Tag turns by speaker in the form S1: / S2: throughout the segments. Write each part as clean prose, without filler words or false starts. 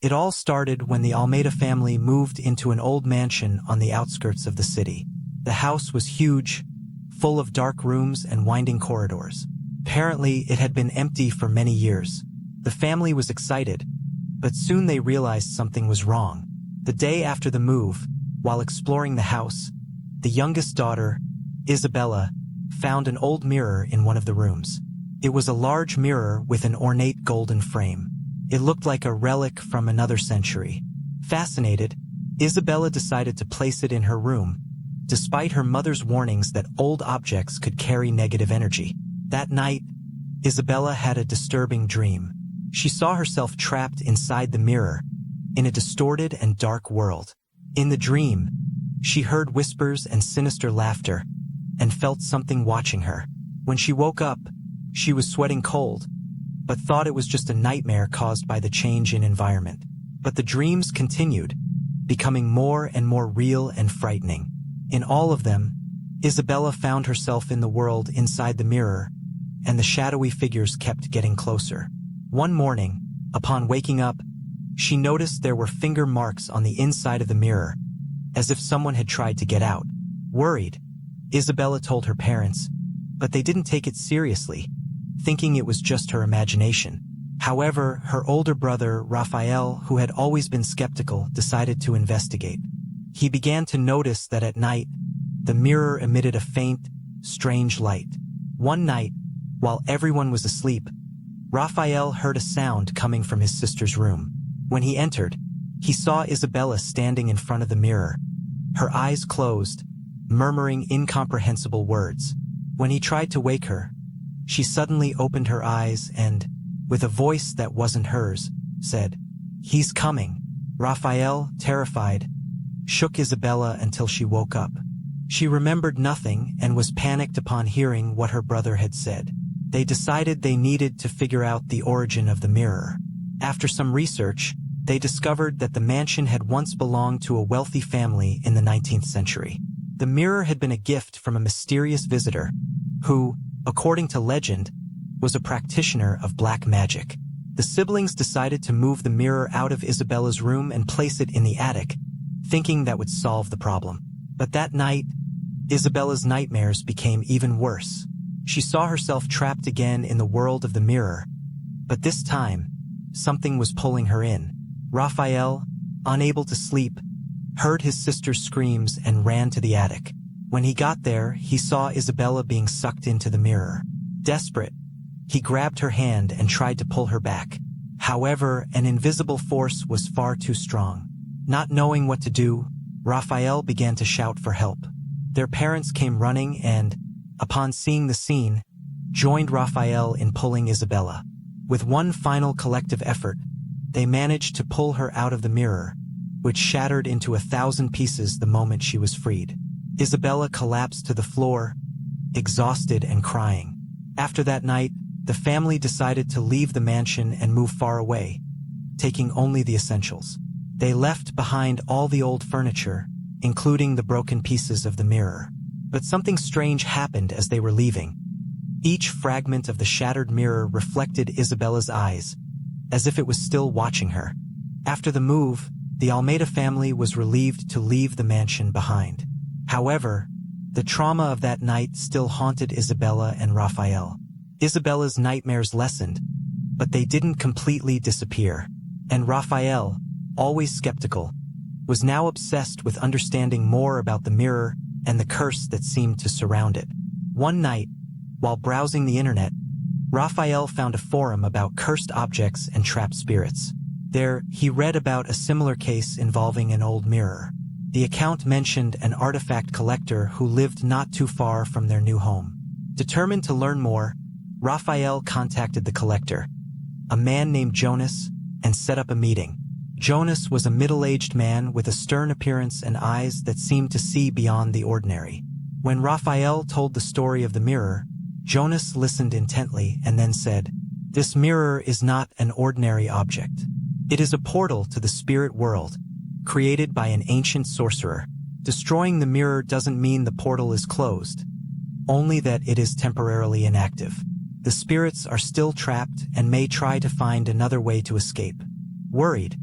S1: It all started when the Almeida family moved into an old mansion on the outskirts of the city. The house was huge, full of dark rooms and winding corridors. Apparently, it had been empty for many years. The family was excited, but soon they realized something was wrong. The day after the move, while exploring the house, the youngest daughter, Isabela, found an old mirror in one of the rooms. It was a large mirror with an ornate golden frame. It looked like a relic from another century. Fascinated, Isabela decided to place it in her room, despite her mother's warnings that old objects could carry negative energy. That night, Isabela had a disturbing dream. She saw herself trapped inside the mirror, in a distorted and dark world. In the dream, she heard whispers and sinister laughter, and felt something watching her. When she woke up, she was sweating cold, but thought it was just a nightmare caused by the change in environment. But the dreams continued, becoming more and more real and frightening. In all of them, Isabela found herself in the world inside the mirror, and the shadowy figures kept getting closer. One morning, upon waking up, she noticed there were finger marks on the inside of the mirror, as if someone had tried to get out. Worried, Isabela told her parents, but they didn't take it seriously, thinking it was just her imagination. However, her older brother, Raphael, who had always been skeptical, decided to investigate. He began to notice that at night, the mirror emitted a faint, strange light. One night, while everyone was asleep, Raphael heard a sound coming from his sister's room. When he entered, he saw Isabela standing in front of the mirror, her eyes closed, murmuring incomprehensible words. When he tried to wake her, she suddenly opened her eyes and, with a voice that wasn't hers, said, "He's coming." Raphael, terrified, shook Isabela until she woke up. She remembered nothing and was panicked upon hearing what her brother had said. They decided they needed to figure out the origin of the mirror. After some research, they discovered that the mansion had once belonged to a wealthy family in the 19th century. The mirror had been a gift from a mysterious visitor who, according to legend, was a practitioner of black magic. The siblings decided to move the mirror out of Isabela's room and place it in the attic, thinking that would solve the problem. But that night, Isabela's nightmares became even worse. She saw herself trapped again in the world of the mirror, but this time, something was pulling her in. Raphael, unable to sleep, heard his sister's screams and ran to the attic. When he got there, he saw Isabela being sucked into the mirror. Desperate, he grabbed her hand and tried to pull her back. However, an invisible force was far too strong. Not knowing what to do, Raphael began to shout for help. Their parents came running and, upon seeing the scene, joined Raphael in pulling Isabela. With one final collective effort, they managed to pull her out of the mirror, which shattered into 1,000 pieces the moment she was freed. Isabela collapsed to the floor, exhausted and crying. After that night, the family decided to leave the mansion and move far away, taking only the essentials. They left behind all the old furniture, including the broken pieces of the mirror. But something strange happened as they were leaving. Each fragment of the shattered mirror reflected Isabela's eyes, as if it was still watching her. After the move, the Almeida family was relieved to leave the mansion behind. However, the trauma of that night still haunted Isabela and Raphael. Isabela's nightmares lessened, but they didn't completely disappear. And Raphael, always skeptical, was now obsessed with understanding more about the mirror and the curse that seemed to surround it. One night, while browsing the internet, Raphael found a forum about cursed objects and trapped spirits. There, he read about a similar case involving an old mirror. The account mentioned an artifact collector who lived not too far from their new home. Determined to learn more, Raphael contacted the collector, a man named Jonas, and set up a meeting. Jonas was a middle-aged man with a stern appearance and eyes that seemed to see beyond the ordinary. When Raphael told the story of the mirror, Jonas listened intently and then said, "This mirror is not an ordinary object. It is a portal to the spirit world, created by an ancient sorcerer. Destroying the mirror doesn't mean the portal is closed, only that it is temporarily inactive. The spirits are still trapped and may try to find another way to escape." Worried,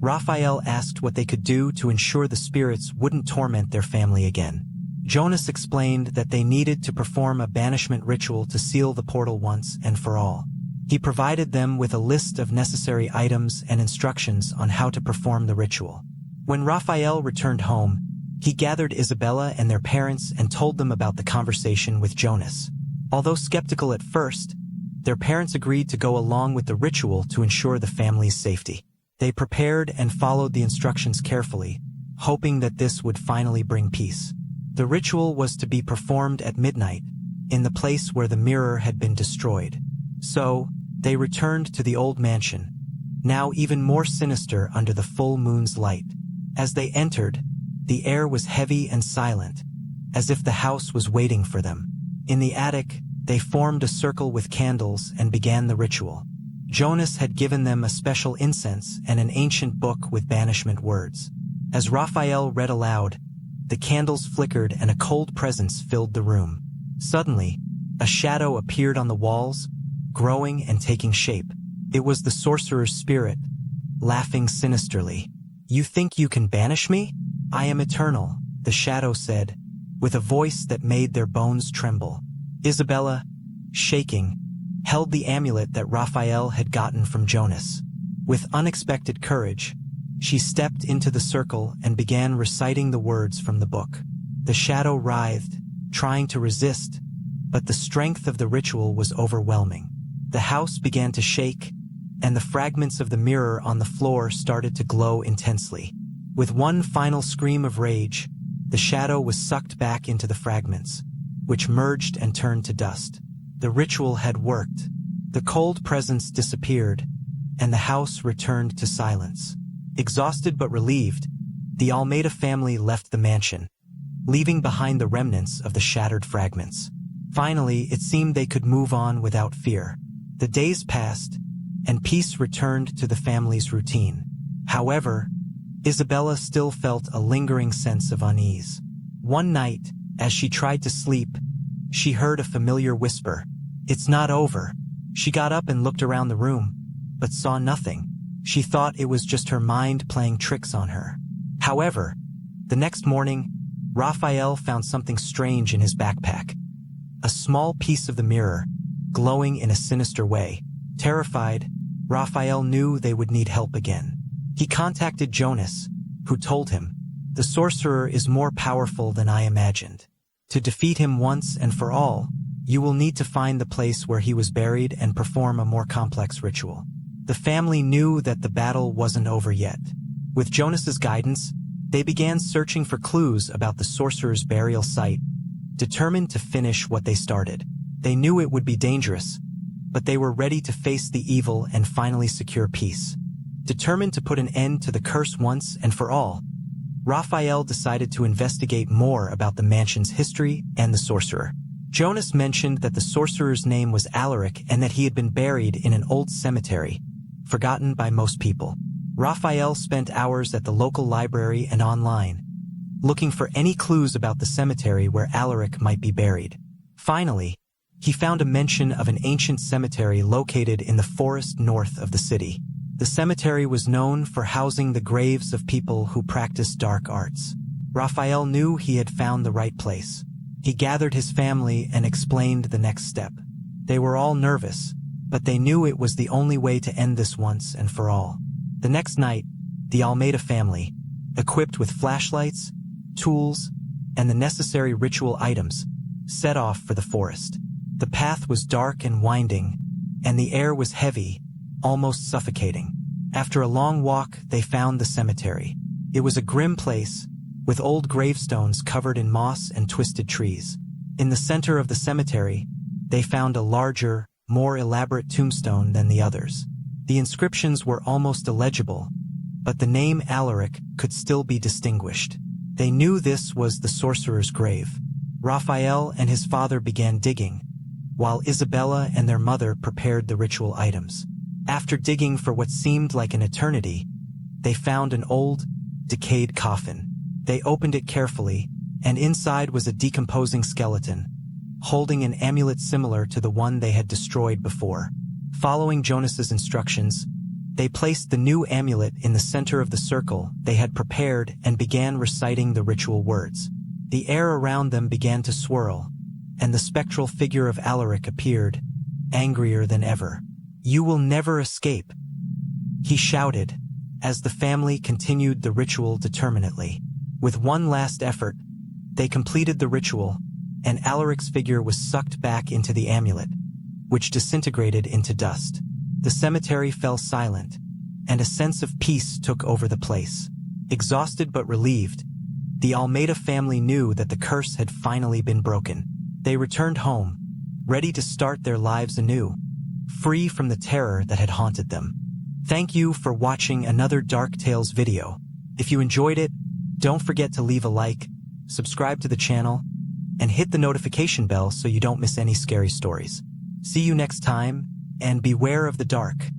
S1: Raphael asked what they could do to ensure the spirits wouldn't torment their family again. Jonas explained that they needed to perform a banishment ritual to seal the portal once and for all. He provided them with a list of necessary items and instructions on how to perform the ritual. When Raphael returned home, he gathered Isabela and their parents and told them about the conversation with Jonas. Although skeptical at first, their parents agreed to go along with the ritual to ensure the family's safety. They prepared and followed the instructions carefully, hoping that this would finally bring peace. The ritual was to be performed at midnight, in the place where the mirror had been destroyed. So, they returned to the old mansion, now even more sinister under the full moon's light. As they entered, the air was heavy and silent, as if the house was waiting for them. In the attic, they formed a circle with candles and began the ritual. Jonas had given them a special incense and an ancient book with banishment words. As Raphael read aloud, the candles flickered and a cold presence filled the room. Suddenly, a shadow appeared on the walls, growing and taking shape. It was the sorcerer's spirit, laughing sinisterly. "You think you can banish me? I am eternal," the shadow said, with a voice that made their bones tremble. Isabela, shaking, held the amulet that Raphael had gotten from Jonas. With unexpected courage, she stepped into the circle and began reciting the words from the book. The shadow writhed, trying to resist, but the strength of the ritual was overwhelming. The house began to shake, and the fragments of the mirror on the floor started to glow intensely. With one final scream of rage, the shadow was sucked back into the fragments, which merged and turned to dust. The ritual had worked. The cold presence disappeared, and the house returned to silence. Exhausted but relieved, the Almeida family left the mansion, leaving behind the remnants of the shattered fragments. Finally, it seemed they could move on without fear. The days passed, and peace returned to the family's routine. However, Isabela still felt a lingering sense of unease. One night, as she tried to sleep, she heard a familiar whisper, "It's not over." She got up and looked around the room, but saw nothing. She thought it was just her mind playing tricks on her. However, the next morning, Raphael found something strange in his backpack. A small piece of the mirror, glowing in a sinister way. Terrified, Raphael knew they would need help again. He contacted Jonas, who told him, "The sorcerer is more powerful than I imagined. To defeat him once and for all, you will need to find the place where he was buried and perform a more complex ritual." The family knew that the battle wasn't over yet. With Jonas's guidance, they began searching for clues about the sorcerer's burial site, determined to finish what they started. They knew it would be dangerous, but they were ready to face the evil and finally secure peace. Determined to put an end to the curse once and for all, Raphael decided to investigate more about the mansion's history and the sorcerer. Jonas mentioned that the sorcerer's name was Alaric and that he had been buried in an old cemetery, forgotten by most people. Raphael spent hours at the local library and online, looking for any clues about the cemetery where Alaric might be buried. Finally, he found a mention of an ancient cemetery located in the forest north of the city. The cemetery was known for housing the graves of people who practiced dark arts. Raphael knew he had found the right place. He gathered his family and explained the next step. They were all nervous, but they knew it was the only way to end this once and for all. The next night, the Almeida family, equipped with flashlights, tools, and the necessary ritual items, set off for the forest. The path was dark and winding, and the air was heavy, almost suffocating. After a long walk, they found the cemetery. It was a grim place, with old gravestones covered in moss and twisted trees. In the center of the cemetery, they found a larger, more elaborate tombstone than the others. The inscriptions were almost illegible, but the name Alaric could still be distinguished. They knew this was the sorcerer's grave. Raphael and his father began digging, while Isabela and their mother prepared the ritual items. After digging for what seemed like an eternity, they found an old, decayed coffin. They opened it carefully, and inside was a decomposing skeleton, holding an amulet similar to the one they had destroyed before. Following Jonas's instructions, They placed the new amulet in the center of the circle they had prepared and began reciting the ritual words. The air around them began to swirl, and the spectral figure of Alaric appeared, angrier than ever. "You will never escape," he shouted, as the family continued the ritual determinedly. With one last effort, they completed the ritual, and Alaric's figure was sucked back into the amulet, which disintegrated into dust. The cemetery fell silent, and a sense of peace took over the place. Exhausted but relieved, the Almeida family knew that the curse had finally been broken. They returned home, ready to start their lives anew, free from the terror that had haunted them. Thank you for watching another Dark Tales video. If you enjoyed it, don't forget to leave a like, subscribe to the channel, and hit the notification bell so you don't miss any scary stories. See you next time, and beware of the dark.